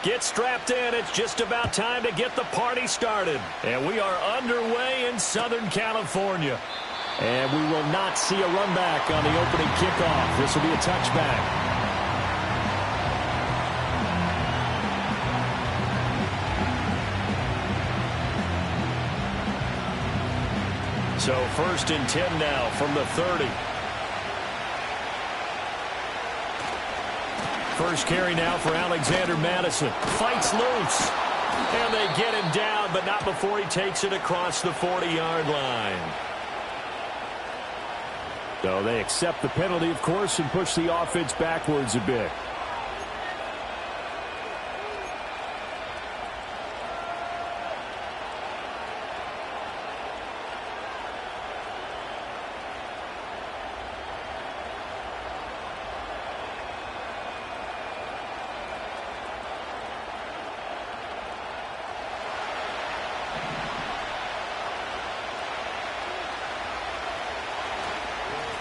Get strapped in. It's just about time to get the party started. And we are underway in Southern California. And we will not see a run back on the opening kickoff. This will be a touchback. So 1st and 10 now from the 30. First carry now for Alexander Mattison. Fights loose. And they get him down, but not before he takes it across the 40-yard line. So they accept the penalty, of course, and push the offense backwards a bit.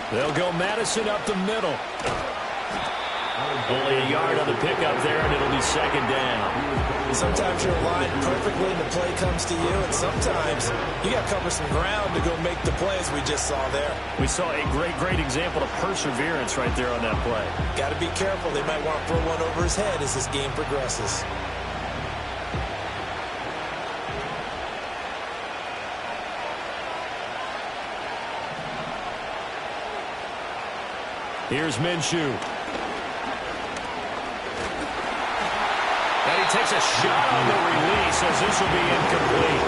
They'll go Madison up the middle. Only a yard on the pickup there, and it'll be 2nd down. Sometimes you're aligned perfectly and the play comes to you, and sometimes you got to cover some ground to go make the play, as we just saw there. We saw a great example of perseverance right there on that play. Got to be careful. They might want to throw one over his head as this game progresses. Here's Minshew. And he takes a shot on the release as this will be incomplete.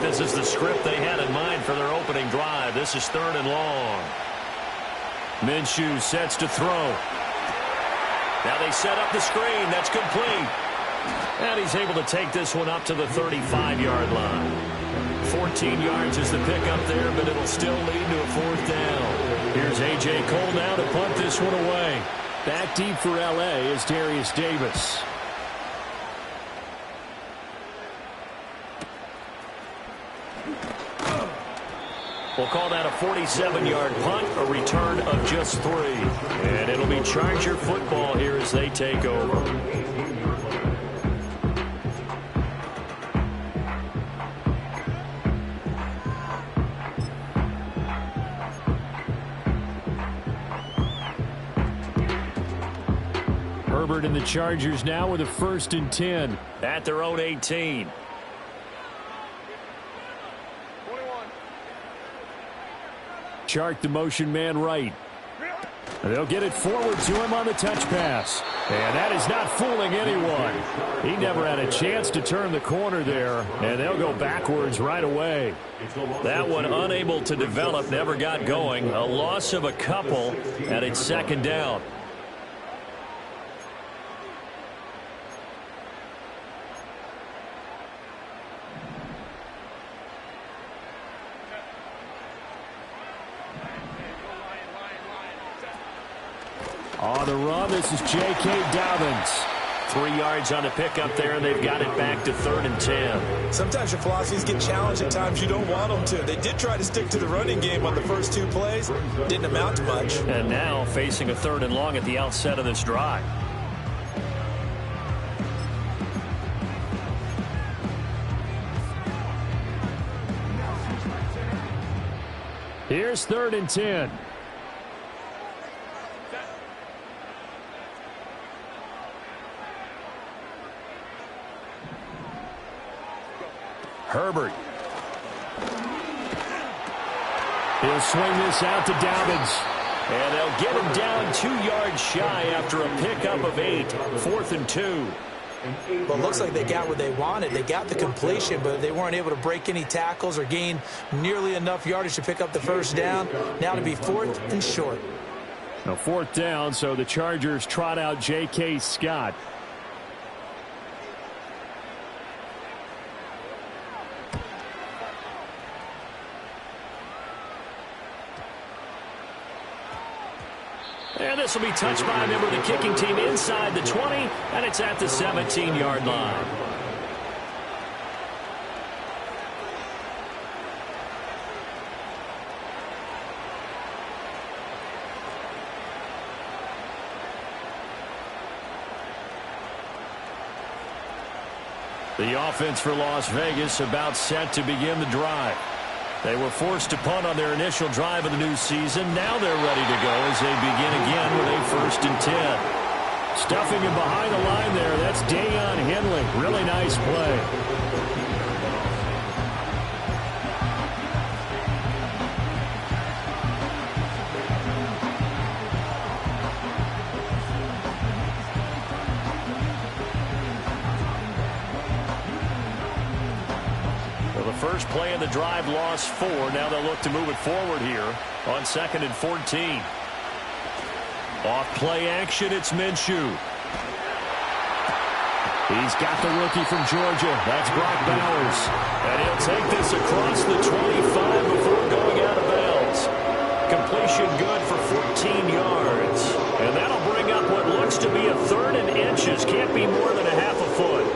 This is the script they had in mind for their opening drive. This is 3rd and long. Minshew sets to throw. Now they set up the screen. That's complete. And he's able to take this one up to the 35-yard line. 14 yards is the pickup there, but it'll still lead to a 4th down. Here's A.J. Cole now to punt this one away. Back deep for L.A. is Darius Davis. We'll call that a 47-yard punt, a return of just 3. And it'll be Charger football here as they take over. Herbert and the Chargers now with a 1st and 10 at their own 18. Chark the motion man right. They'll get it forward to him on the touch pass. And that is not fooling anyone. He never had a chance to turn the corner there. And they'll go backwards right away. That one unable to develop, never got going. A loss of a couple, and it's 2nd down. On the run, this is J.K. Dobbins. 3 yards on the pickup there, and they've got it back to 3rd and 10. Sometimes your philosophies get challenged at times you don't want them to. They did try to stick to the running game on the first 2 plays. Didn't amount to much. And now facing a 3rd and long at the outset of this drive. Here's 3rd and 10. Herbert. He'll swing this out to Dobbins. And they'll get him down 2 yards shy after a pickup of 8. 4th and 2. Well, it looks like they got what they wanted. They got the completion, but they weren't able to break any tackles or gain nearly enough yardage to pick up the 1st down. Now to be 4th and short. Now 4th down, so the Chargers trot out J.K. Scott. And this will be touched by a member of the kicking team inside the 20, and it's at the 17-yard line. The offense for Las Vegas about set to begin the drive. They were forced to punt on their initial drive of the new season. Now they're ready to go as they begin again with a 1st and 10. Stuffing him behind the line there. That's Daiyan Henley. Really nice play. First play of the drive, lost 4. Now they'll look to move it forward here on 2nd and 14. Off play action, it's Minshew. He's got the rookie from Georgia. That's Brock Bowers. And he'll take this across the 25 before going out of bounds. Completion good for 14 yards. And that'll bring up what looks to be a 3rd and inches. Can't be more than a half a foot.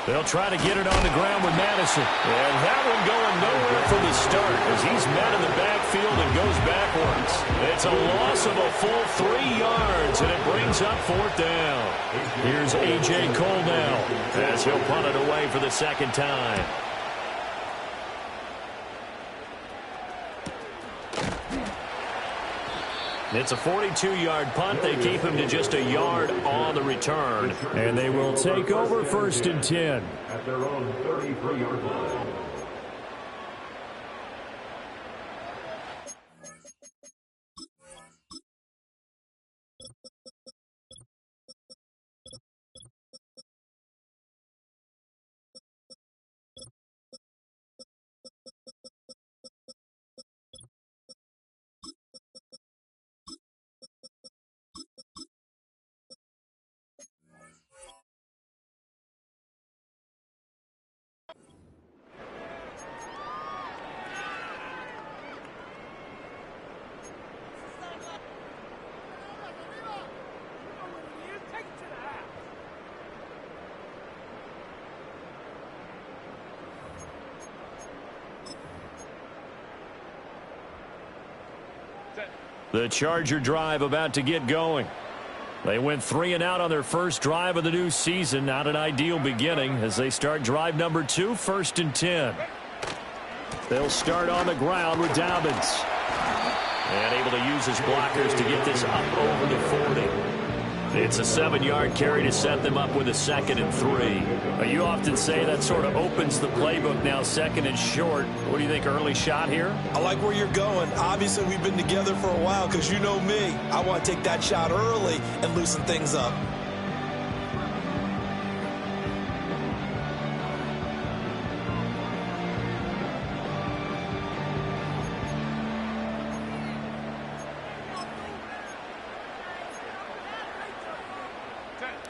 They'll try to get it on the ground with Madison. And that one going nowhere from the start as he's met in the backfield and goes backwards. It's a loss of a full 3 yards, and it brings up 4th down. Here's A.J. Cole now as he'll punt it away for the 2nd time. It's a 42-yard punt. They keep him to just a yard on the return. And they will take over 1st and 10. At their own 33-yard line. The Charger drive about to get going. They went 3 and out on their first drive of the new season. Not an ideal beginning as they start drive number 2, 1st and 10. They'll start on the ground with Dobbins. And able to use his blockers to get this up over the 40. It's a 7-yard carry to set them up with a 2nd and 3. You often say that sort of opens the playbook now, 2nd and short. What do you think, early shot here? I like where you're going. Obviously, we've been together for a while because you know me. I want to take that shot early and loosen things up.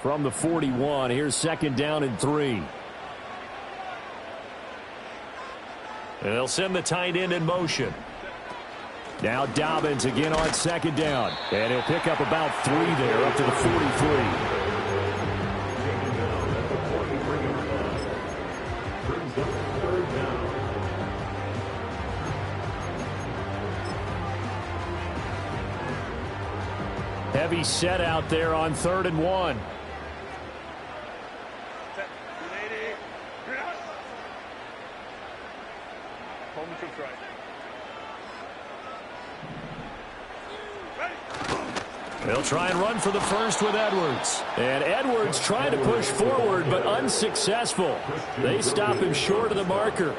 From the 41, here's 2nd down and 3. And they'll send the tight end in motion. Now Dobbins again on 2nd down. And he'll pick up about 3 there, up to the 43. Heavy set out there on 3rd and 1. They'll try and run for the first with Edwards. And Edwards trying to push forward, but unsuccessful. They stop him short of the marker.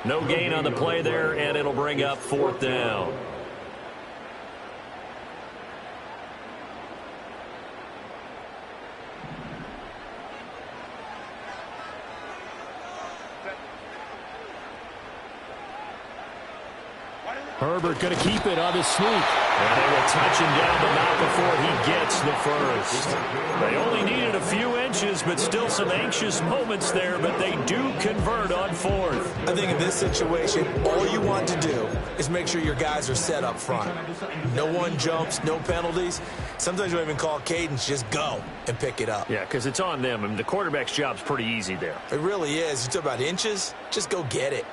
No gain on the play there, and it'll bring up 4th down. Herbert going to keep it on the sneak. And they will touch him down the mouth before he gets the first. They only needed a few inches, but still some anxious moments there, but they do convert on fourth. I think in this situation, all you want to do is make sure your guys are set up front. No one jumps, no penalties. Sometimes you don't even call cadence, just go and pick it up. Yeah, because it's on them, and the quarterback's job's pretty easy there. It really is. You talk about inches, just go get it.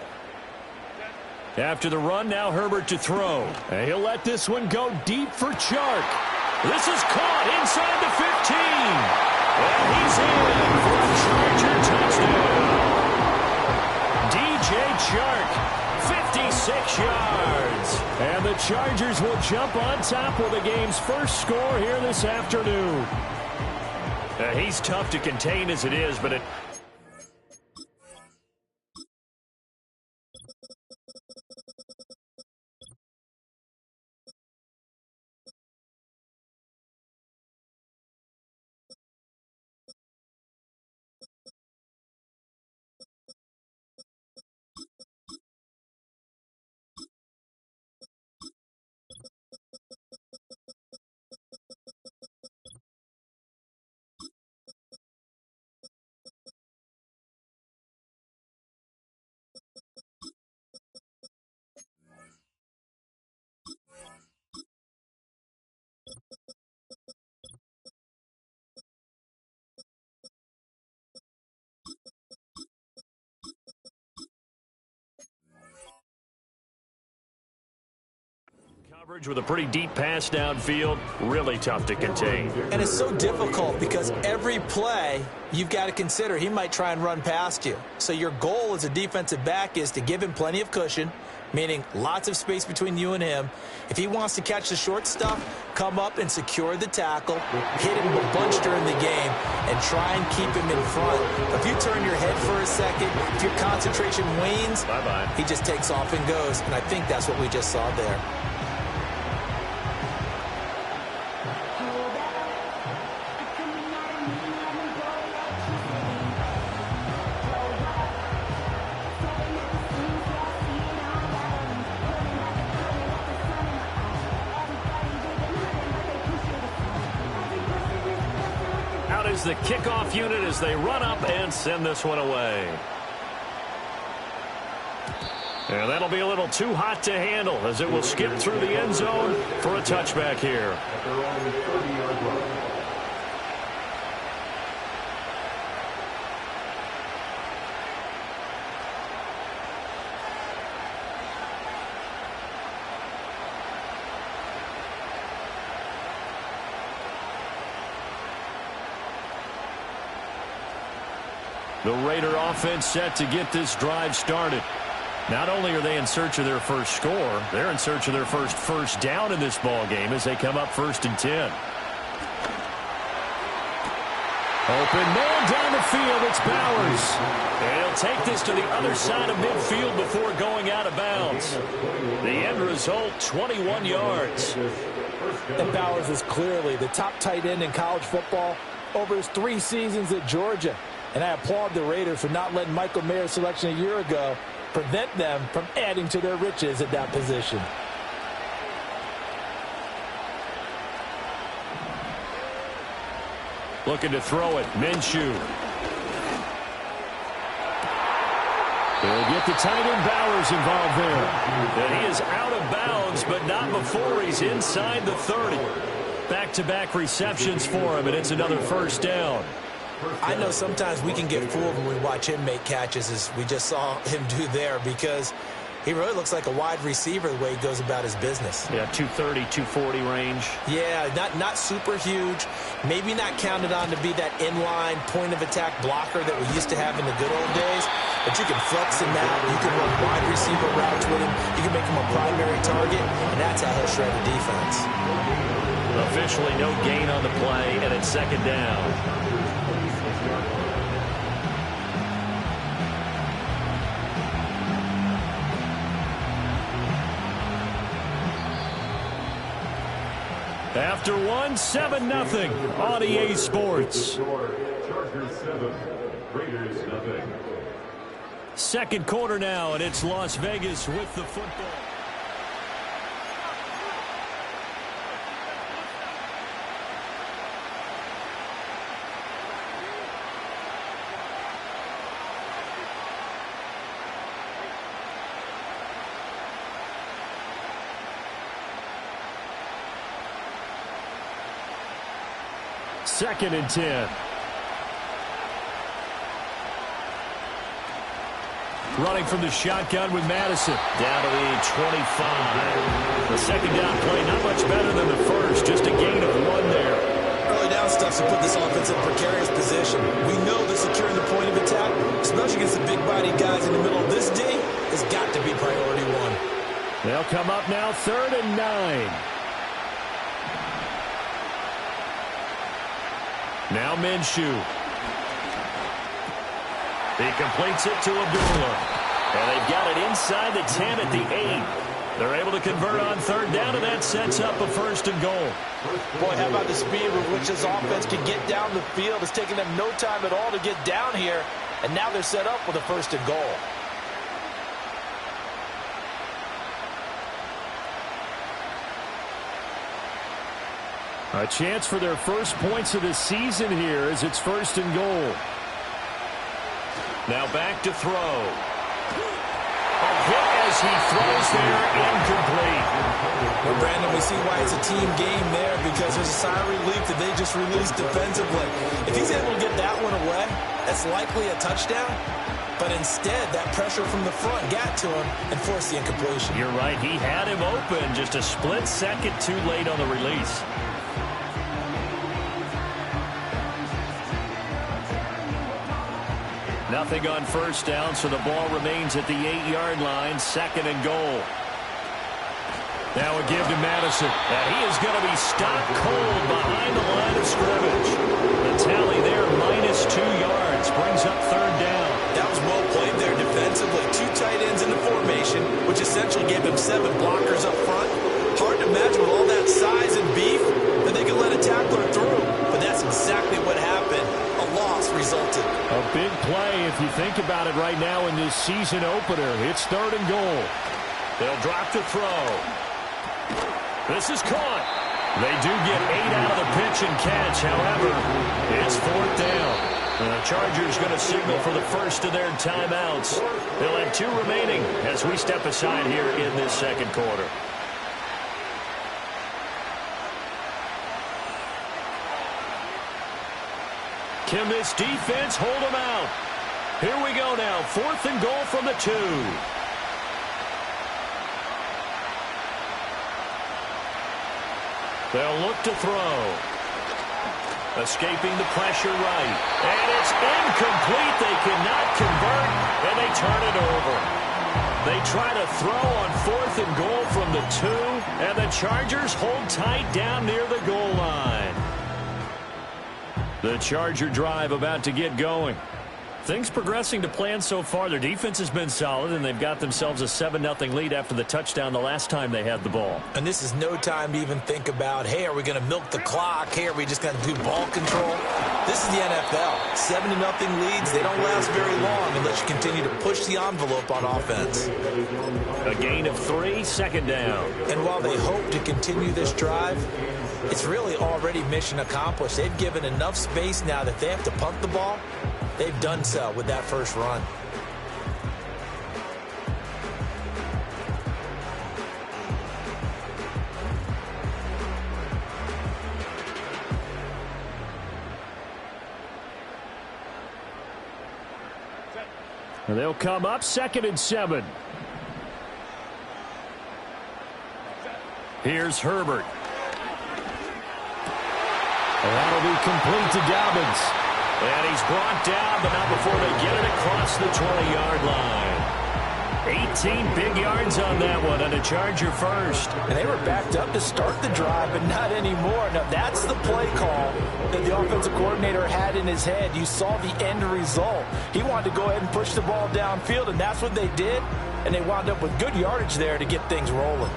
After the run, now Herbert to throw. And he'll let this one go deep for Chark. This is caught inside the 15. And he's in for a Charger touchdown. DJ Chark, 56 yards. And the Chargers will jump on top with the game's first score here this afternoon. He's tough to contain as it is, but it... Coverage with a pretty deep pass downfield, really tough to contain. And it's so difficult because every play you've got to consider he might try and run past you. So your goal as a defensive back is to give him plenty of cushion, meaning lots of space between you and him. If he wants to catch the short stuff, come up and secure the tackle, hit him a bunch during the game, and try and keep him in front. If you turn your head for a second, if your concentration wanes, he just takes off and goes. And I think that's what we just saw there. The kickoff unit as they run up and send this one away. And that'll be a little too hot to handle as it will skip through the end zone for a touchback here. The Raider offense set to get this drive started. Not only are they in search of their first score, they're in search of their first down in this ball game as they come up 1st and 10. Open man down the field. It's Bowers. And he'll take this to the other side of midfield before going out of bounds. The end result, 21 yards. And Bowers is clearly the top tight end in college football over his 3 seasons at Georgia. And I applaud the Raiders for not letting Michael Mayer's selection a year ago prevent them from adding to their riches at that position. Looking to throw it, Minshew. They'll get the tight end Bowers involved there. And he is out of bounds, but not before he's inside the 30. Back-to-back receptions for him, and it's another first down. I know sometimes we can get fooled when we watch him make catches, as we just saw him do there, because he really looks like a wide receiver the way he goes about his business. Yeah, 230, 240 range. Yeah, not super huge. Maybe not counted on to be that inline point-of-attack blocker that we used to have in the good old days. But you can flex him out. You can run wide receiver routes with him. You can make him a primary target, and that's how he'll shred the defense. Officially no gain on the play, and it's 2nd down. After 7-0 on EA Sports. Chargers 7, Raiders 0. Second quarter now, and it's Las Vegas with the football. 2nd and 10. Running from the shotgun with Madison. Down to the 25. The second down play, not much better than the first. Just a gain of 1 there. Early down stuff to put this offense in a precarious position. We know that securing the point of attack, especially against the big-bodied guys in the middle of this D, has got to be priority 1. They'll come up now 3rd and 9. Now Minshew. He completes it to Abdullah. And they've got it inside the 10 at the 8. They're able to convert on 3rd down, and that sets up a 1st and goal. Boy, how about the speed with which this offense can get down the field? It's taken them no time at all to get down here, and now they're set up with a 1st and goal. A chance for their first points of the season here as it's 1st and goal. Now back to throw. A hit as he throws there, incomplete. Well, Brandon, we see why it's a team game there, because there's a sigh of relief that they just released defensively. If he's able to get that one away, that's likely a touchdown. But instead, that pressure from the front got to him and forced the incompletion. You're right. He had him open, just a split second too late on the release. Nothing on 1st down, so the ball remains at the 8-yard line, 2nd and goal. Now a give to Madison. And he is going to be stopped cold behind the line of scrimmage. The tally there, -2 yards, brings up 3rd down. That was well played there defensively. 2 tight ends in the formation, which essentially gave him 7 blockers up front. Hard to imagine with all that size and beef that they could let a tackler through. But that's exactly what happened. A loss resulted. A big play if you think about it right now in this season opener. It's 3rd and goal. They'll drop to throw. This is caught. They do get 8 out of the pitch and catch. However, it's 4th down. The Chargers going to signal for the first of their timeouts. They'll have 2 remaining as we step aside here in this 2nd quarter. Can this defense hold them out? Here we go now. 4th and goal from the 2. They'll look to throw. Escaping the pressure right. And it's incomplete. They cannot convert, and they turn it over. They try to throw on 4th and goal from the 2, and the Chargers hold tight down near the goal line. The Charger drive about to get going. Things progressing to plan so far. Their defense has been solid, and they've got themselves a 7-0 lead after the touchdown the last time they had the ball. And this is no time to even think about, hey, are we going to milk the clock? Hey, are we just going to do ball control? This is the NFL. 7-0 leads, they don't last very long unless you continue to push the envelope on offense. A gain of 3, 2nd down. And while they hope to continue this drive, it's really already mission accomplished. They've given enough space now that they have to punt the ball. They've done so with that first run. And they'll come up 2nd and 7. Here's Herbert. And that'll be complete to Dobbins. And he's brought down, but not before they get it across the 20-yard line. 18 big yards on that one, and a Charger first. And they were backed up to start the drive, but not anymore. Now, that's the play call that the offensive coordinator had in his head. You saw the end result. He wanted to go ahead and push the ball downfield, and that's what they did. And they wound up with good yardage there to get things rolling.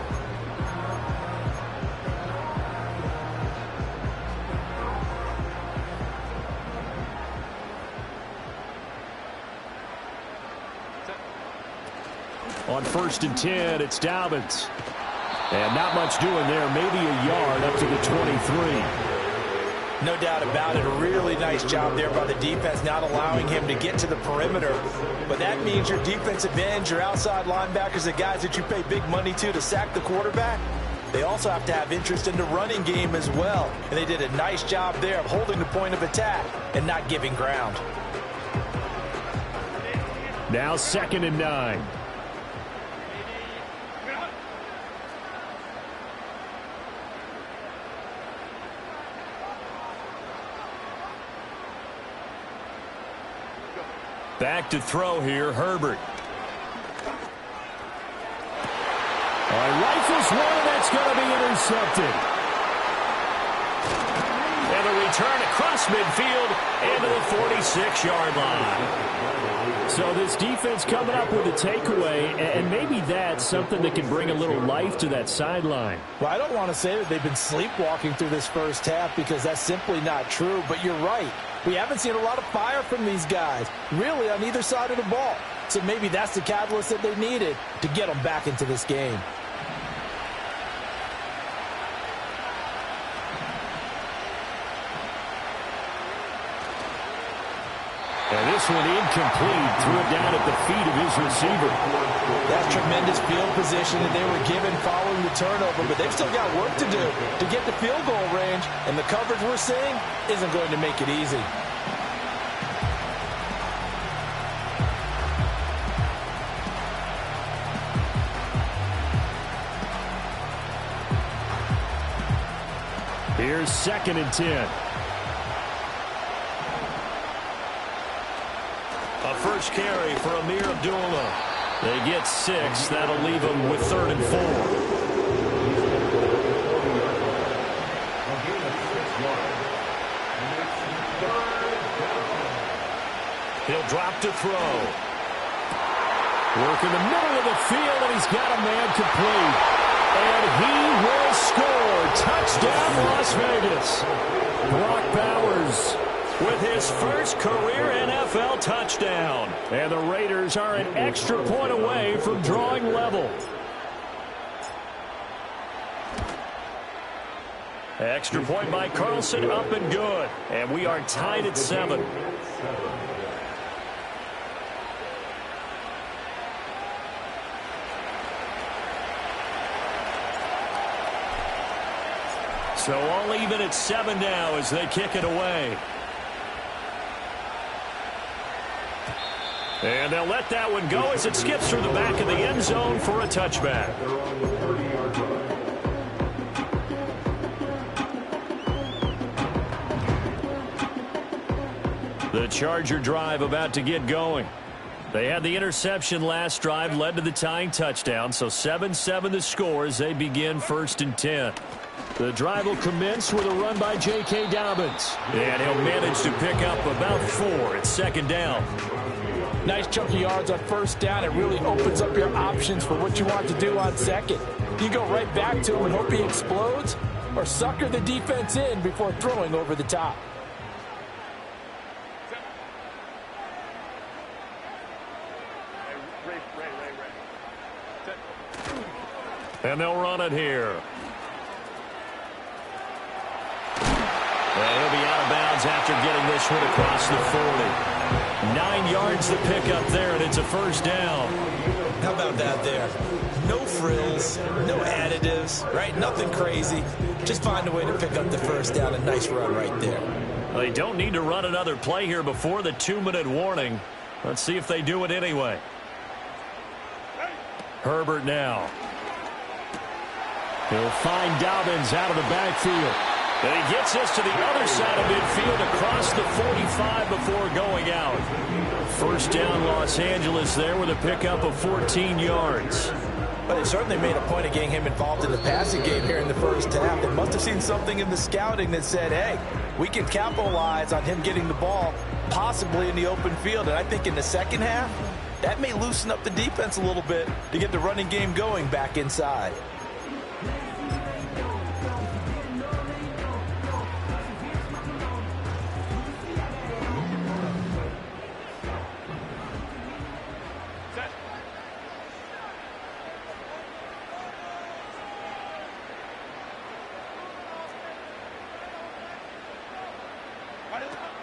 On 1st and 10, it's Dobbins. And not much doing there, maybe a yard up to the 23. No doubt about it. A really nice job there by the defense, not allowing him to get to the perimeter. But that means your defensive ends, your outside linebackers, the guys that you pay big money to sack the quarterback, they also have to have interest in the running game as well. And they did a nice job there of holding the point of attack and not giving ground. Now 2nd and 9. Back to throw here, Herbert. Rifles one, and that's going to be intercepted. And a return across midfield into the 46-yard line. So this defense coming up with a takeaway, and maybe that's something that can bring a little life to that sideline. Well, I don't want to say that they've been sleepwalking through this first half because that's simply not true, but you're right. We haven't seen a lot of fire from these guys, really, on either side of the ball. So maybe that's the catalyst that they needed to get them back into this game. And this one incomplete. Threw it down at the feet of his receiver. That's tremendous field position that they were given following the turnover, but they've still got work to do to get the field goal range, and the coverage we're seeing isn't going to make it easy. Here's 2nd and 10. A first carry for Amir Abdullah. They get 6. That'll leave them with 3rd and 4. He'll drop to throw. Work in the middle of the field, and he's got a man complete. And he will score. Touchdown, Las Vegas. Brock Bowers with his first career NFL touchdown. And the Raiders are an extra point away from drawing level. Extra point by Carlson, up and good. And we are tied at 7. So all even at 7 now as they kick it away. And they'll let that one go as it skips through the back of the end zone for a touchback. The Charger drive about to get going. They had the interception last drive, led to the tying touchdown, so 7-7 the score as they begin 1st and 10. The drive will commence with a run by J.K. Dobbins. And he'll manage to pick up about 4 at 2nd down. Nice chunky yards on 1st down. It really opens up your options for what you want to do on 2nd. You go right back to him and hope he explodes, or sucker the defense in before throwing over the top. And they'll run it here. And he'll be out of bounds after getting this one across the 40. 9 yards to pick up there, and it's a 1st down. How about that there? No frills, no additives, right? Nothing crazy. Just find a way to pick up the 1st down. A nice run right there. They don't need to run another play here before the 2-minute warning. Let's see if they do it anyway. Herbert now. He'll find Dobbins out of the backfield. And he gets this to the other side of midfield across the 45 before going out. 1st down Los Angeles there with a pickup of 14 yards. But they certainly made a point of getting him involved in the passing game here in the 1st half. They must have seen something in the scouting that said, hey, we can capitalize on him getting the ball possibly in the open field. And I think in the 2nd half, that may loosen up the defense a little bit to get the running game going back inside.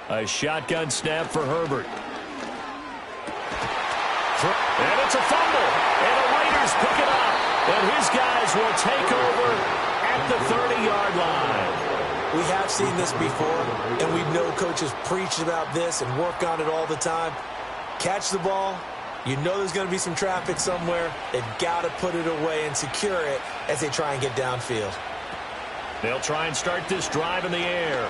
A shotgun snap for Herbert. And it's a fumble. And the Raiders pick it up. And his guys will take over at the 30-yard line. We have seen this before, and we know coaches preach about this and work on it all the time. Catch the ball. You know there's going to be some traffic somewhere. They've got to put it away and secure it as they try and get downfield. They'll try and start this drive in the air.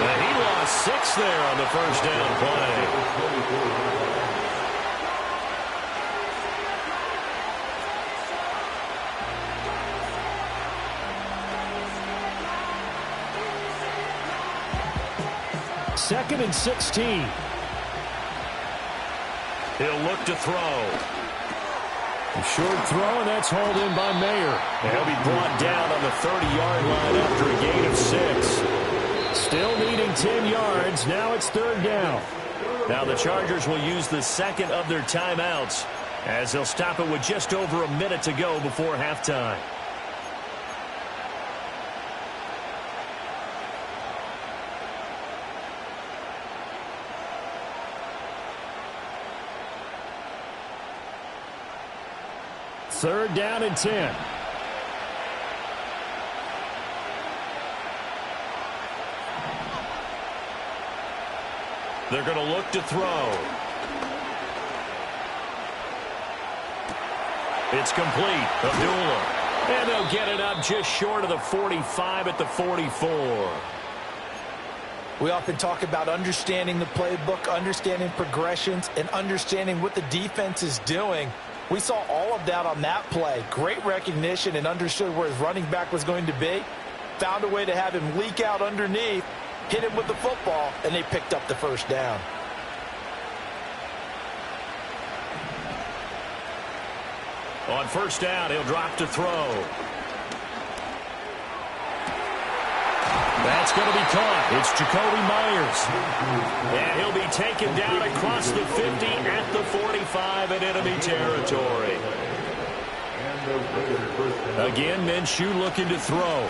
And he lost 6 there on the first down play. Second and 16. He'll look to throw. A short throw, and that's hauled in by Mayer. And he'll be brought down on the 30-yard line after a gain of 6. Still needing 10 yards. Now it's third down. Now the Chargers will use the second of their timeouts as they'll stop it with just over a minute to go before halftime. Third down and 10. They're going to look to throw. It's complete. Abdullah. And they'll get it up just short of the 45 at the 44. We often talk about understanding the playbook, understanding progressions, and understanding what the defense is doing. We saw all of that on that play. Great recognition and understood where his running back was going to be. Found a way to have him leak out underneath, hit him with the football, and they picked up the first down. On first down, he'll drop to throw. That's going to be caught. It's Jakobi Meyers. And he'll be taken down across the 50 at the 45 in enemy territory. Again, Minshew looking to throw. Oh,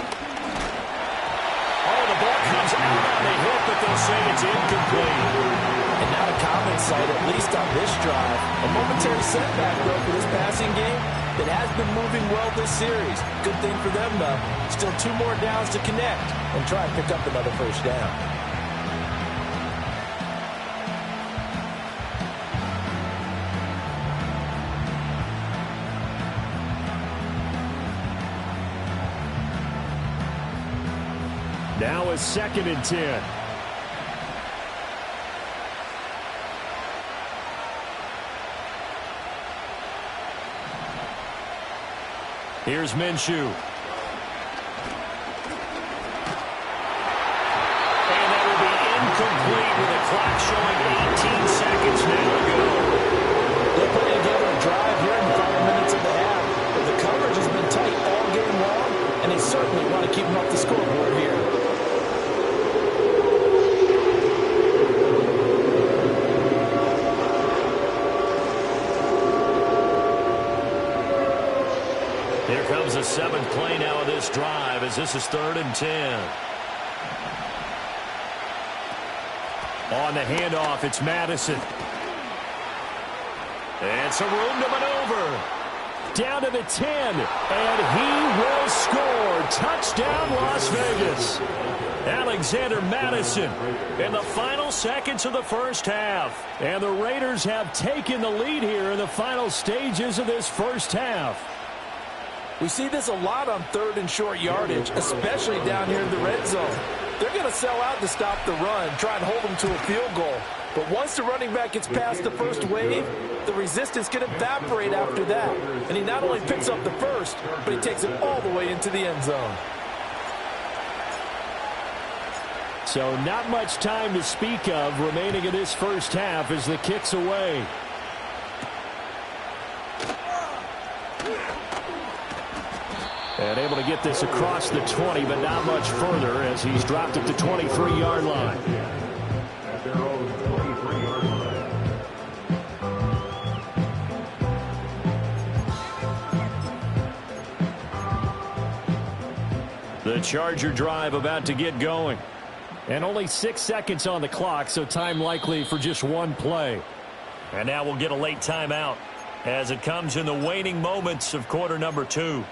the ball comes out on the hit, but they'll say it's incomplete. And not a common sight, at least on this drive. A momentary setback, though, for this passing game that has been moving well this series. Good thing for them, though. Still 2 more downs to connect and try and pick up another first down. Now it's second and 10. Here's Minshew. And that will be incomplete with the clock showing 18 seconds now to go. They're putting together a drive here in the final minutes of the half. But the coverage has been tight all game long, and they certainly want to keep them off the scoreboard here. Here comes the 7th play now of this drive as this is 3rd and 10. On the handoff, it's Madison. And some room to maneuver. Down to the 10, and he will score. Touchdown, Las Vegas. Alexander Madison in the final seconds of the first half. And the Raiders have taken the lead here in the final stages of this first half. We see this a lot on 3rd and short yardage, especially down here in the red zone. They're going to sell out to stop the run, try and hold them to a field goal. But once the running back gets past the first wave, the resistance can evaporate after that. And he not only picks up the first, but he takes it all the way into the end zone. So not much time to speak of remaining in this first half as the kick's away. And able to get this across the 20, but not much further as he's dropped at the 23-yard line. At their own 23-yard line. The Charger drive about to get going. And only 6 seconds on the clock, so time likely for just one play. And now we'll get a late timeout as it comes in the waning moments of quarter number 2.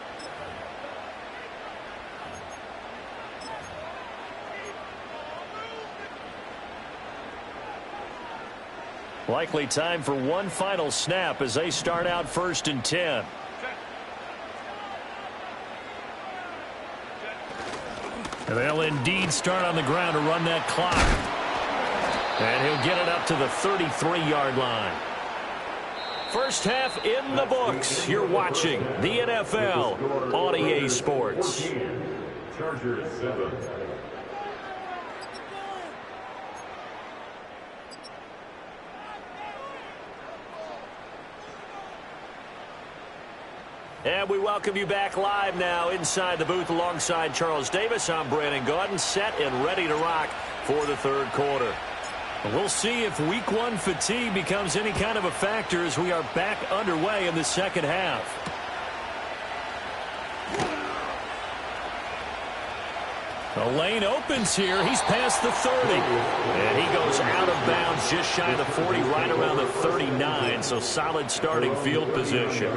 Likely time for one final snap as they start out 1st and 10. And they'll indeed start on the ground to run that clock. And he'll get it up to the 33-yard line. First half in the books. You're watching the NFL on EA Sports. Chargers 7. And we welcome you back live now inside the booth alongside Charles Davis. I'm Brandon Gaudin, set and ready to rock for the third quarter. We'll see if week one fatigue becomes any kind of a factor as we are back underway in the second half. The lane opens here. He's past the 30. And he goes out of bounds just shy of the 40, right around the 39. So solid starting field position.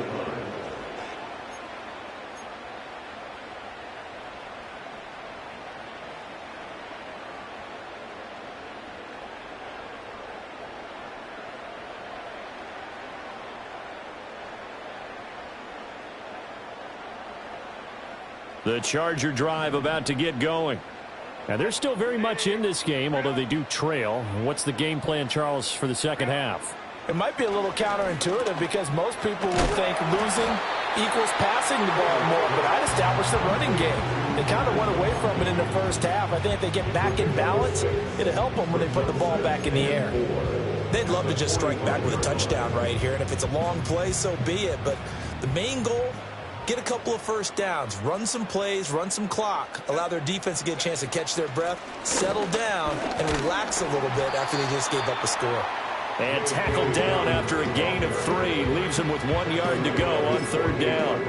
The Charger drive about to get going. And they're still very much in this game, although they do trail. What's the game plan, Charles, for the second half? It might be a little counterintuitive because most people will think losing equals passing the ball more, but I'd establish the running game. They kind of went away from it in the first half. I think if they get back in balance, it'll help them when they put the ball back in the air. They'd love to just strike back with a touchdown right here, and if it's a long play, so be it. But the main goal, get a couple of first downs, run some plays, run some clock, allow their defense to get a chance to catch their breath, settle down, and relax a little bit after they just gave up a score. And tackled down after a gain of 3. Leaves him with 1 yard to go on third down.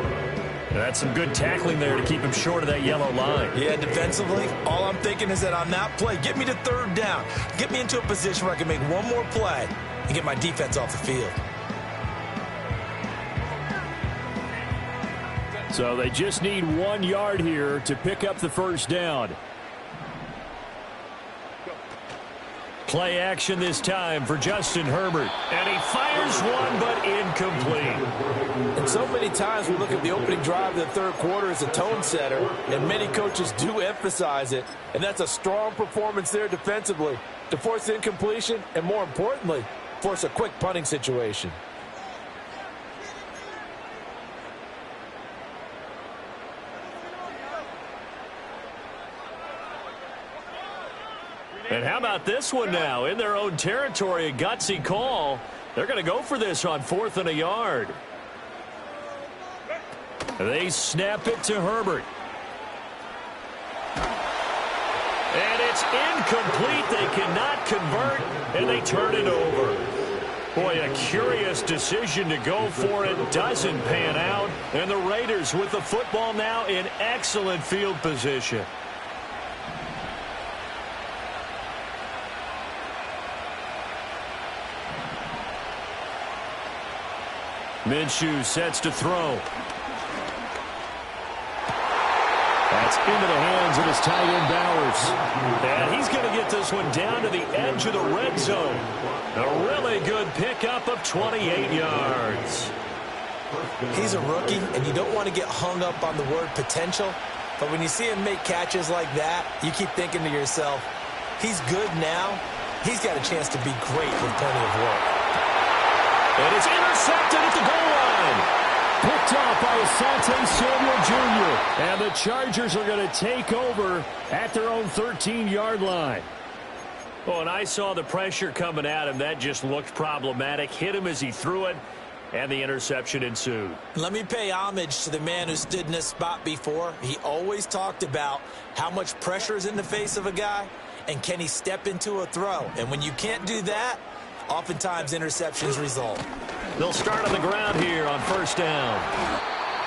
That's some good tackling there to keep him short of that yellow line. Yeah, defensively, all I'm thinking is that on that play, get me to third down. Get me into a position where I can make one more play and get my defense off the field. So they just need 1 yard here to pick up the first down. Play action this time for Justin Herbert. And he fires one, but incomplete. And so many times we look at the opening drive of the third quarter as a tone setter, and many coaches do emphasize it. And that's a strong performance there defensively to force incompletion and, more importantly, force a quick punting situation. And how about this one now? In their own territory, a gutsy call. They're going to go for this on 4th and a yard. They snap it to Herbert. And it's incomplete. They cannot convert, and they turn it over. Boy, a curious decision to go for it. Doesn't pan out. And the Raiders with the football now in excellent field position. Minshew sets to throw. That's into the hands of his tight end Bowers. And he's going to get this one down to the edge of the red zone. A really good pickup of 28 yards. He's a rookie, and you don't want to get hung up on the word potential. But when you see him make catches like that, you keep thinking to yourself, he's good now. He's got a chance to be great with plenty of work. And it's intercepted at the goal line. Picked off by Asante Samuel Jr. And the Chargers are going to take over at their own 13-yard line. Oh, and I saw the pressure coming at him. That just looked problematic. Hit him as he threw it, and the interception ensued. Let me pay homage to the man who stood in this spot before. He always talked about how much pressure is in the face of a guy, and can he step into a throw. And when you can't do that, oftentimes interceptions result. They'll start on the ground here on first down.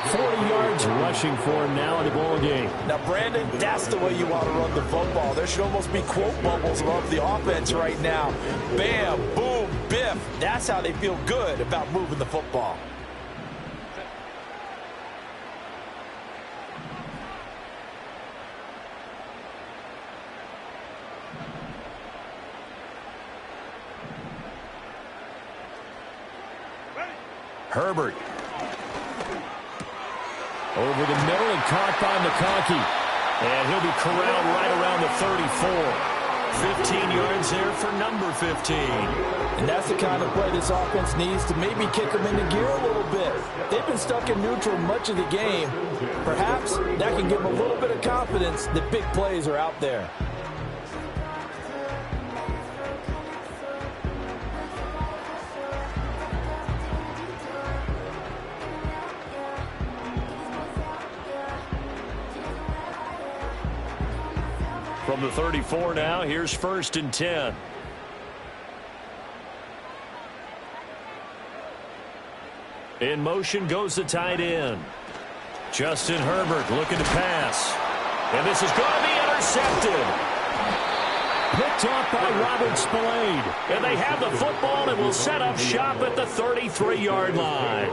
40 yards rushing for him now in the ball game. Now, Brandon, that's the way you want to run the football. There should almost be quote bubbles above the offense right now. Bam, boom, biff. That's how they feel good about moving the football. Herbert. Over the middle and caught by McConkey. And he'll be corralled right around the 34. 15 yards there for number 15. And that's the kind of play this offense needs to maybe kick them into gear a little bit. They've been stuck in neutral much of the game. Perhaps that can give them a little bit of confidence that big plays are out there. From the 34 now, here's 1st and 10. In motion goes the tight end. Justin Herbert looking to pass. And this is going to be intercepted. Picked off by Robert Spillane. And they have the football and will set up shop at the 33-yard line.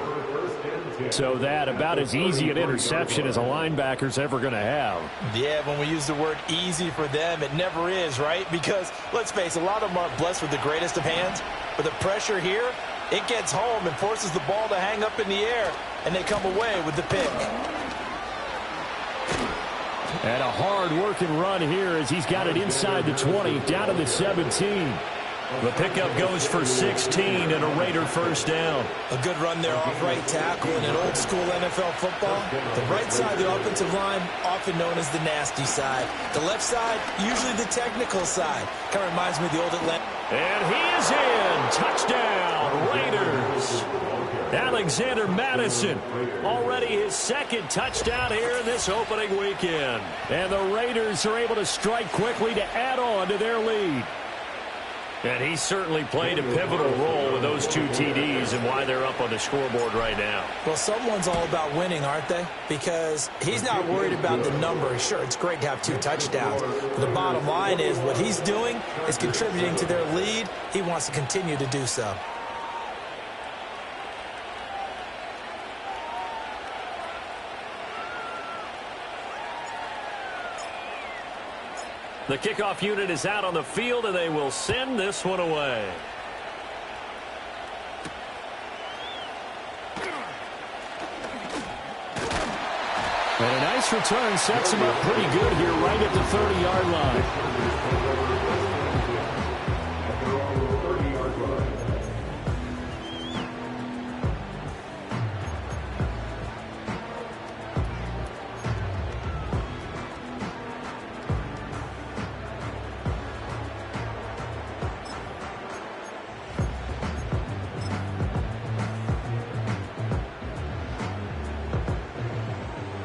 So that about as easy an interception as a linebacker's ever going to have. Yeah, when we use the word easy for them, it never is, right? Because, let's face it, a lot of them aren't blessed with the greatest of hands. But the pressure here, it gets home and forces the ball to hang up in the air, and they come away with the pick. And a hard-working run here as he's got it inside the 20, down to the 17. The pickup goes for 16 and a Raider first down. A good run there off right tackle in an old-school NFL football. The right side of the offensive line, often known as the nasty side. The left side, usually the technical side. Kind of reminds me of the old Atlanta. And he is in. Touchdown, Raiders. Alexander Mattison, already his 2nd touchdown here in this opening weekend. And the Raiders are able to strike quickly to add on to their lead. And he certainly played a pivotal role with those 2 TDs and why they're up on the scoreboard right now. Well, someone's all about winning, aren't they? Because he's not worried about the number. Sure, it's great to have 2 touchdowns. But the bottom line is what he's doing is contributing to their lead. He wants to continue to do so. The kickoff unit is out on the field, and they will send this one away. And a nice return sets him up pretty good here right at the 30-yard line.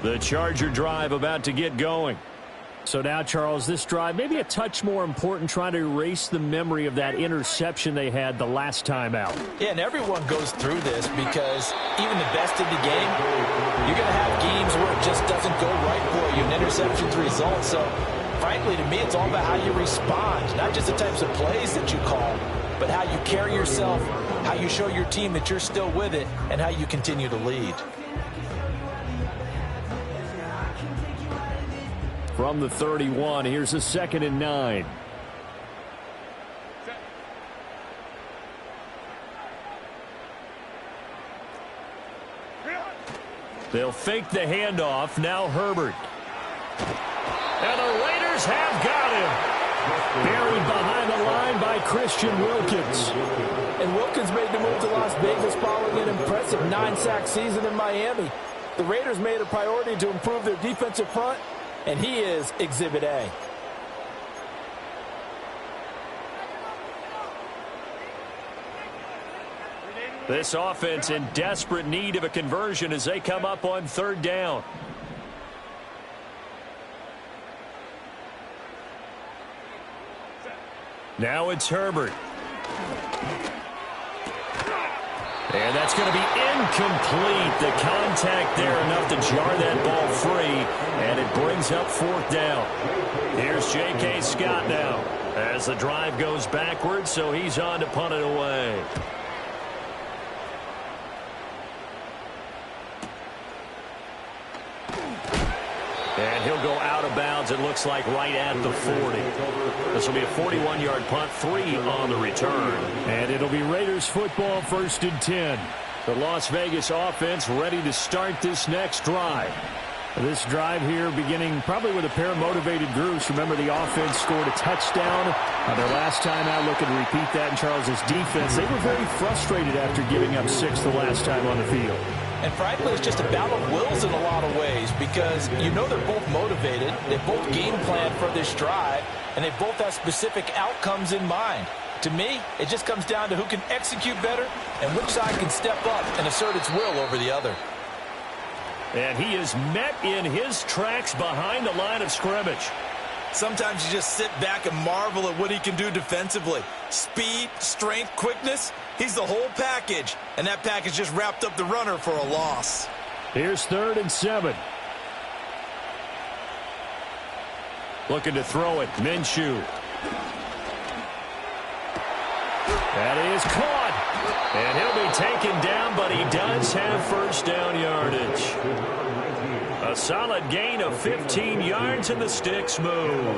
The Charger drive about to get going. So now, Charles, this drive maybe a touch more important, trying to erase the memory of that interception they had the last time out. Yeah, and everyone goes through this because even the best in the game, you're going to have games where it just doesn't go right for you, and interceptions result. So, frankly, to me, it's all about how you respond, not just the types of plays that you call, but how you carry yourself, how you show your team that you're still with it, and how you continue to lead. From the 31, here's a 2nd and 9. They'll fake the handoff. Now Herbert. And the Raiders have got him. Buried behind the line by Christian Wilkins. And Wilkins made the move to Las Vegas following an impressive 9-sack season in Miami. The Raiders made a priority to improve their defensive front, and he is Exhibit A. This offense in desperate need of a conversion as they come up on 3rd down. Now it's Herbert. And that's going to be incomplete. The contact there enough to jar that ball free, and it brings up 4th down. Here's J.K. Scott now as the drive goes backwards, so he's on to punt it away. And he'll go out of bounds, it looks like, right at the 40. This will be a 41-yard punt, 3 on the return. And it'll be Raiders football, 1st and 10. The Las Vegas offense ready to start this next drive. This drive here beginning probably with a pair of motivated groups. Remember, the offense scored a touchdown their last time out. Looking to repeat that in Charles's defense. They were very frustrated after giving up 6 the last time on the field. And frankly, it's just a battle of wills in a lot of ways because you know they're both motivated. They both game plan for this drive, and they both have specific outcomes in mind. To me, it just comes down to who can execute better and which side can step up and assert its will over the other. And he is met in his tracks behind the line of scrimmage. Sometimes you just sit back and marvel at what he can do defensively. Speed, strength, quickness, he's the whole package. And that package just wrapped up the runner for a loss. Here's 3rd and 7. Looking to throw it, Minshew. That is caught. And he'll be taken down, but he does have first down yardage. A solid gain of 15 yards, and the sticks move.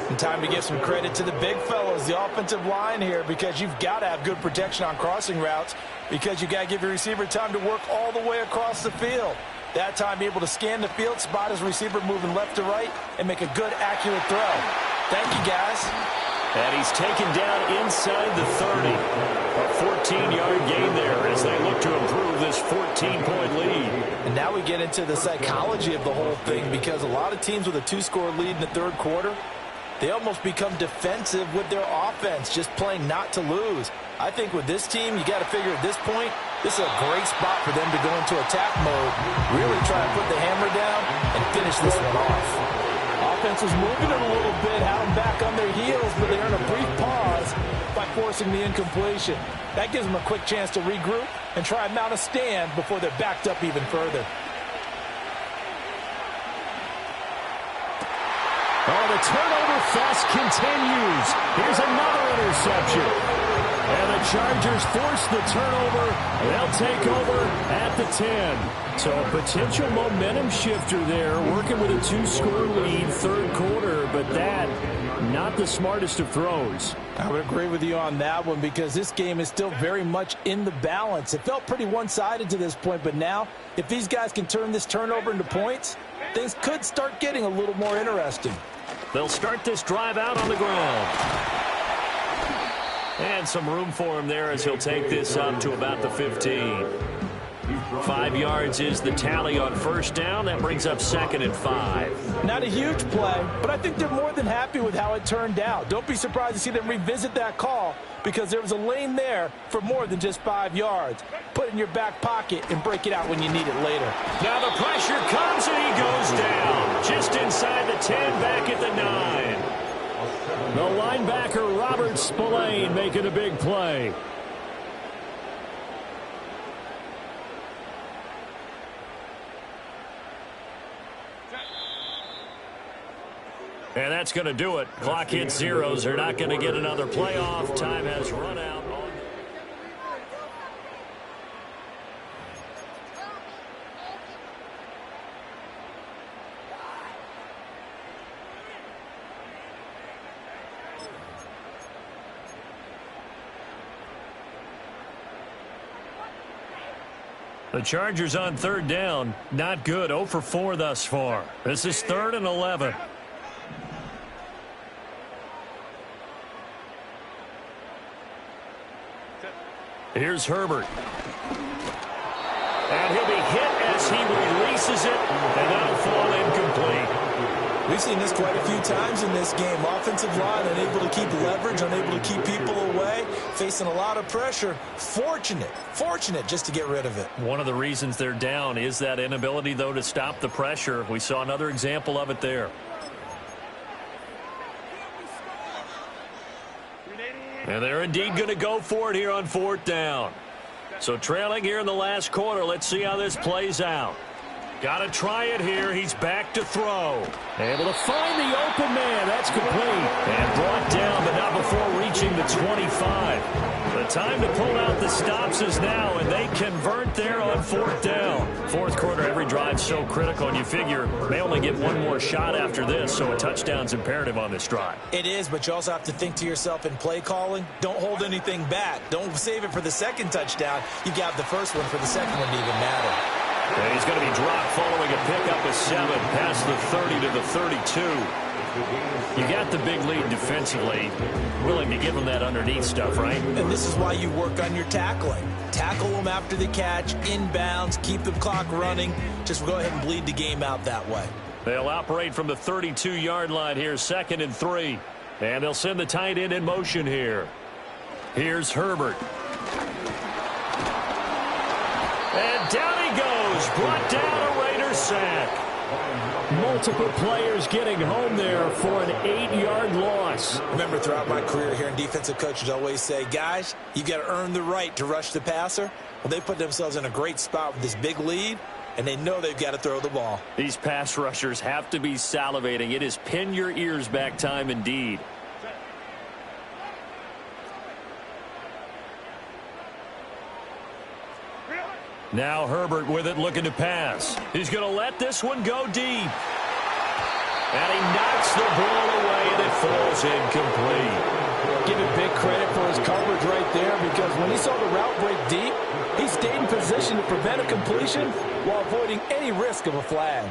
And time to give some credit to the big fellows, the offensive line here, because you've got to have good protection on crossing routes because you've got to give your receiver time to work all the way across the field. That time, be able to scan the field, spot his receiver moving left to right, and make a good, accurate throw. Thank you, guys. And he's taken down inside the 30. A 14-yard gain there as they look to improve this 14-point lead. And now we get into the psychology of the whole thing because a lot of teams with a 2-score lead in the third quarter, they almost become defensive with their offense, just playing not to lose. I think with this team, you got to figure at this point, this is a great spot for them to go into attack mode, really try to put the hammer down and finish this one off. Offense was moving it a little bit, had them back on their heels, but they earned a brief pause by forcing the incompletion. That gives them a quick chance to regroup and try and mount a stand before they're backed up even further. Oh, the turnover fest continues. Here's another interception. And the Chargers force the turnover. They'll take over at the 10. So a potential momentum shifter there, working with a 2-score lead, third quarter, but that, not the smartest of throws. I would agree with you on that one because this game is still very much in the balance. It felt pretty one-sided to this point, but now, if these guys can turn this turnover into points, things could start getting a little more interesting. They'll start this drive out on the ground. And some room for him there as he'll take this up to about the 15. 5 yards is the tally on first down. That brings up 2nd and 5. Not a huge play, but I think they're more than happy with how it turned out. Don't be surprised to see them revisit that call because there was a lane there for more than just 5 yards. Put it in your back pocket and break it out when you need it later. Now the pressure comes and he goes down. Just inside the 10, back at the 9. The linebacker, Robert Spillane, making a big play. And that's going to do it. Clock hits zeros. They're not going to get another playoff. Time has run out. The Chargers on third down. Not good. 0 for 4 thus far. This is 3rd and 11. Here's Herbert. And he'll be hit as he releases it, and that'll fall incomplete. We've seen this quite a few times in this game. Offensive line unable to keep leverage, unable to keep people away, facing a lot of pressure. Fortunate just to get rid of it. One of the reasons they're down is that inability, though, to stop the pressure. We saw another example of it there. And they're indeed going to go for it here on 4th down. So trailing here in the last quarter. Let's see how this plays out. Got to try it here. He's back to throw. Able to find the open man. That's complete. And brought down, but not before reaching the 25. The time to pull out the stops is now, and they convert there on 4th down. Fourth quarter, every drive so critical, and you figure they only get one more shot after this, so a touchdown's imperative on this drive. It is, but you also have to think to yourself in play calling, don't hold anything back. Don't save it for the second touchdown. You've got the first one for the second one to even matter. And he's going to be dropped following a pickup of 7 past the 30 to the 32. You got the big lead defensively. Willing to give them that underneath stuff, right? And this is why you work on your tackling. Tackle them after the catch, inbounds, keep the clock running. Just go ahead and bleed the game out that way. They'll operate from the 32-yard line here, 2nd and 3. And they'll send the tight end in motion here. Here's Herbert. And down he goes. Brought down a Raiders sack. Multiple players getting home there for an 8-yard loss. Remember, throughout my career here in defensive coaches always say, guys, you got to earn the right to rush the passer. Well, they put themselves in a great spot with this big lead, and they know they've got to throw the ball. These pass rushers have to be salivating. It is pin your ears back time indeed. Now Herbert with it, looking to pass. He's going to let this one go deep. And he knocks the ball away, and it falls incomplete. Give him big credit for his coverage right there, because when he saw the route break deep, he stayed in position to prevent a completion while avoiding any risk of a flag.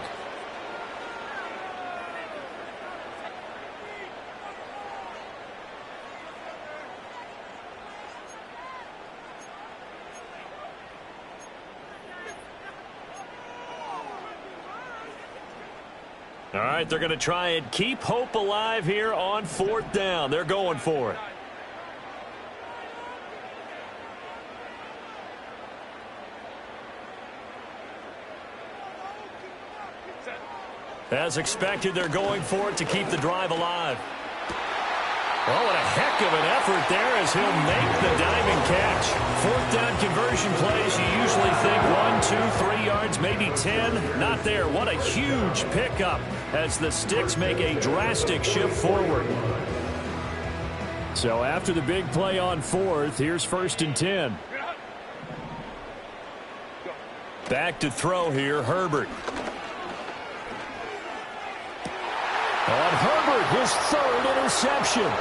All right, they're going to try and keep hope alive here on 4th down. They're going for it. As expected, they're going for it to keep the drive alive. Oh, what a heck of an effort there as he'll make the diving catch. 4th down conversion plays, you usually think 1, 2, 3 yards, maybe 10. Not there. What a huge pickup as the Sticks make a drastic shift forward. So after the big play on 4th, here's 1st and 10. Back to throw here, Herbert. On Herbert, his 3rd interception.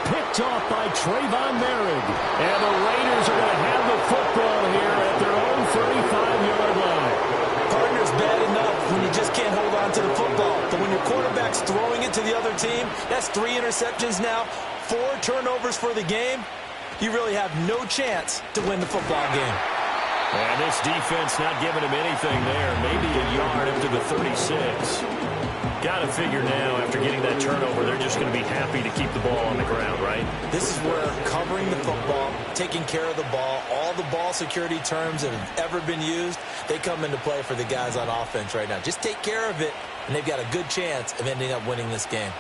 Picked off by Trayvon Merrick. And the Raiders are going to have the football here at their own 35-yard line. Partner's bad enough when you just can't hold on to the football. But when your quarterback's throwing it to the other team, that's 3 interceptions now, 4 turnovers for the game. You really have no chance to win the football game. And this defense not giving him anything there. Maybe a yard up to the 36. Got to figure now, after getting that turnover, they're just going to be happy to keep the ball on the ground, right? This is where covering the football, taking care of the ball, all the ball security terms that have ever been used, they come into play for the guys on offense right now. Just take care of it, and they've got a good chance of ending up winning this game.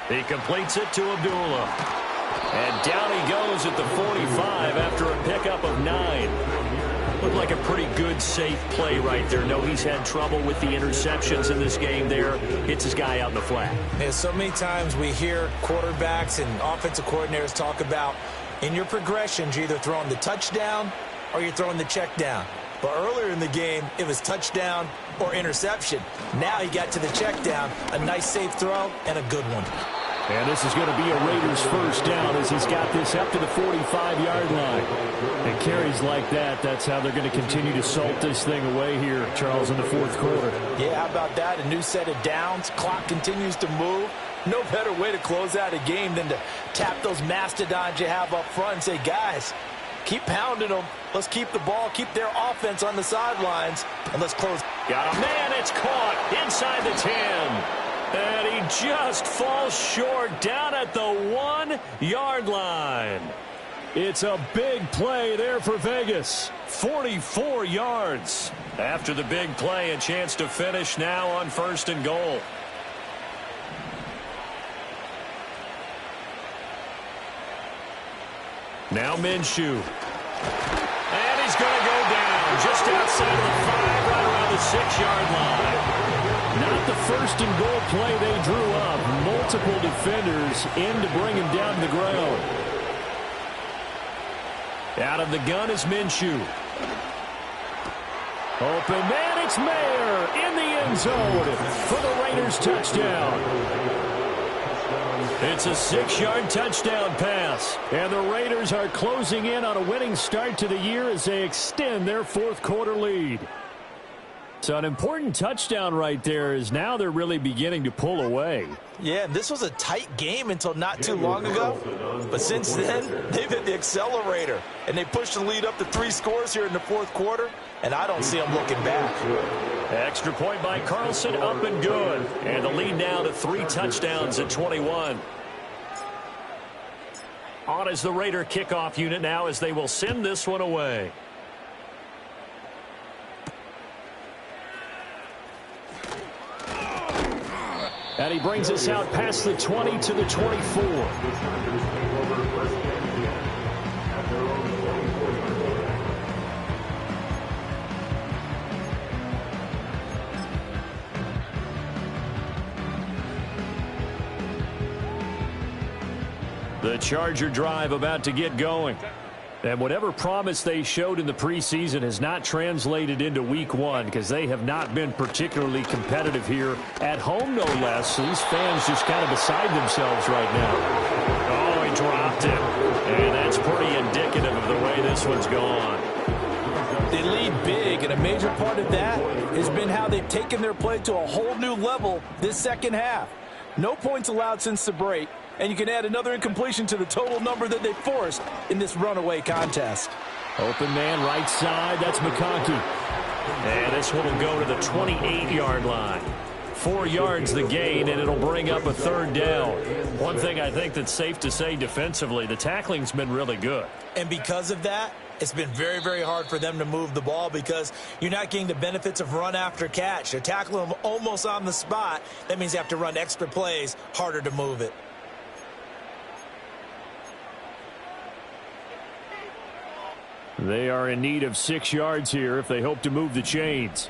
He completes it to Abdullah. And down he goes at the 45 after a pickup of 9. Looked like a pretty good, safe play right there. No, he's had trouble with the interceptions in this game there. Hits his guy out in the flat. And so many times we hear quarterbacks and offensive coordinators talk about in your progressions, you're either throwing the touchdown or you're throwing the check down. But earlier in the game, it was touchdown or interception. Now he got to the check down, a nice safe throw, and a good one. And this is going to be a Raiders 1st down as he's got this up to the 45-yard line. And carries like that, that's how they're going to continue to salt this thing away here, Charles, in the 4th quarter. Yeah, how about that? A new set of downs. Clock continues to move. No better way to close out a game than to tap those mastodons you have up front and say, guys, keep pounding them. Let's keep the ball, keep their offense on the sidelines, and let's close. Got a man, it's caught inside the 10. And he just falls short down at the 1-yard line. It's a big play there for Vegas. 44 yards. After the big play, a chance to finish now on 1st and goal. Now Minshew. And he's going to go down just outside of the 5, right around the 6-yard line. Not the 1st and goal play they drew up. Multiple defenders in to bring him down to the ground. Out of the gun is Minshew. Open man, it's Mayer in the end zone for the Raiders touchdown. It's a 6-yard touchdown pass. And the Raiders are closing in on a winning start to the year as they extend their fourth-quarter lead. So an important touchdown right there is now they're really beginning to pull away. Yeah, this was a tight game until not too long ago. But since then, they've hit the accelerator. And they pushed the lead up to 3 scores here in the fourth quarter. And I don't see them looking back. Extra point by Carlson, up and good. And the lead now to 3 touchdowns at 21. On is the Raider kickoff unit now as they will send this one away. And he brings us out past the 20 to the 24. The Charger drive about to get going. And whatever promise they showed in the preseason has not translated into week 1 because they have not been particularly competitive here at home, no less. So these fans just kind of beside themselves right now. Oh, he dropped it. And that's pretty indicative of the way this one's gone. They lead big, and a major part of that has been how they've taken their play to a whole new level this second half. No points allowed since the break. And you can add another incompletion to the total number that they forced in this runaway contest. Open man right side. That's McConkey. And this one will go to the 28-yard line. 4 yards the gain, and it'll bring up a 3rd down. One thing I think that's safe to say defensively, the tackling's been really good. And because of that, it's been very, very hard for them to move the ball because you're not getting the benefits of run after catch. They're tackling them almost on the spot. That means they have to run extra plays, harder to move it. They are in need of 6 yards here if they hope to move the chains.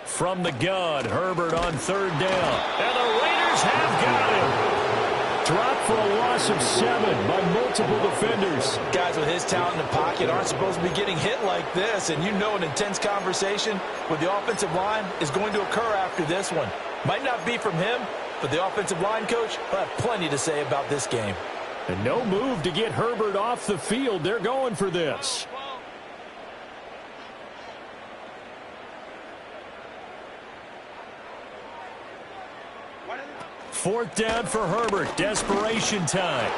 From the gun, Herbert on 3rd down. And the Raiders have got him. Dropped for a loss of 7 by multiple defenders. Guys with his talent in the pocket aren't supposed to be getting hit like this. And you know an intense conversation with the offensive line is going to occur after this one. Might not be from him, but the offensive line coach will have plenty to say about this game. And no move to get Herbert off the field. They're going for this. Fourth down for Herbert. Desperation time.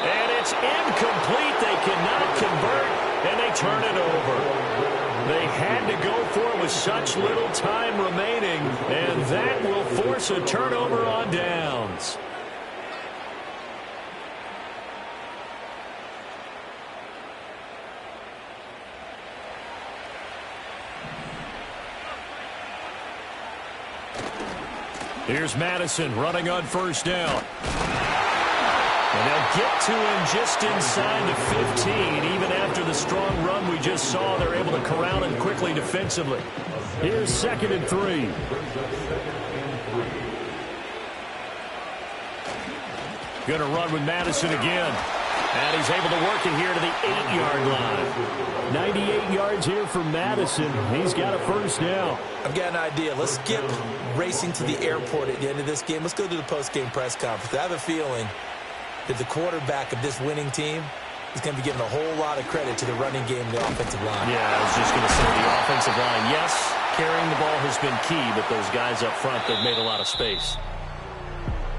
And it's incomplete. They cannot convert, and they turn it over. They had to go for it with such little time remaining, and that will force a turnover on downs. Here's Madison running on 1st down. And they'll get to him just inside the 15. Even after the strong run we just saw, they're able to corral him quickly defensively. Here's 2nd and 3. Going to run with Madison again. And he's able to work it here to the 8-yard line. 98 yards here for Madison. He's got a 1st down. I've got an idea. Let's skip racing to the airport at the end of this game. Let's go to the post-game press conference. I have a feeling that the quarterback of this winning team is going to be giving a whole lot of credit to the running game and the offensive line. Yeah, I was just going to say the offensive line. Yes, carrying the ball has been key, but those guys up front, they've made a lot of space.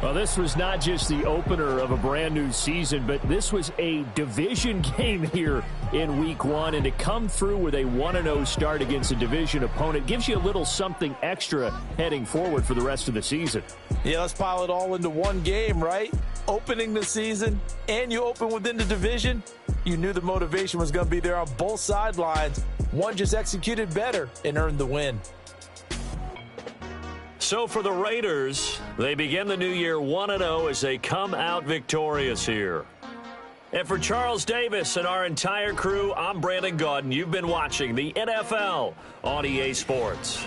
Well, this was not just the opener of a brand new season, but this was a division game here in week 1. And to come through with a 1-0 start against a division opponent gives you a little something extra heading forward for the rest of the season. Yeah, let's pile it all into one game, right? Opening the season, and you open within the division. You knew the motivation was going to be there on both sidelines. One just executed better and earned the win. So for the Raiders, they begin the new year 1-0 as they come out victorious here. And for Charles Davis and our entire crew, I'm Brandon Gaudin. You've been watching the NFL on EA Sports.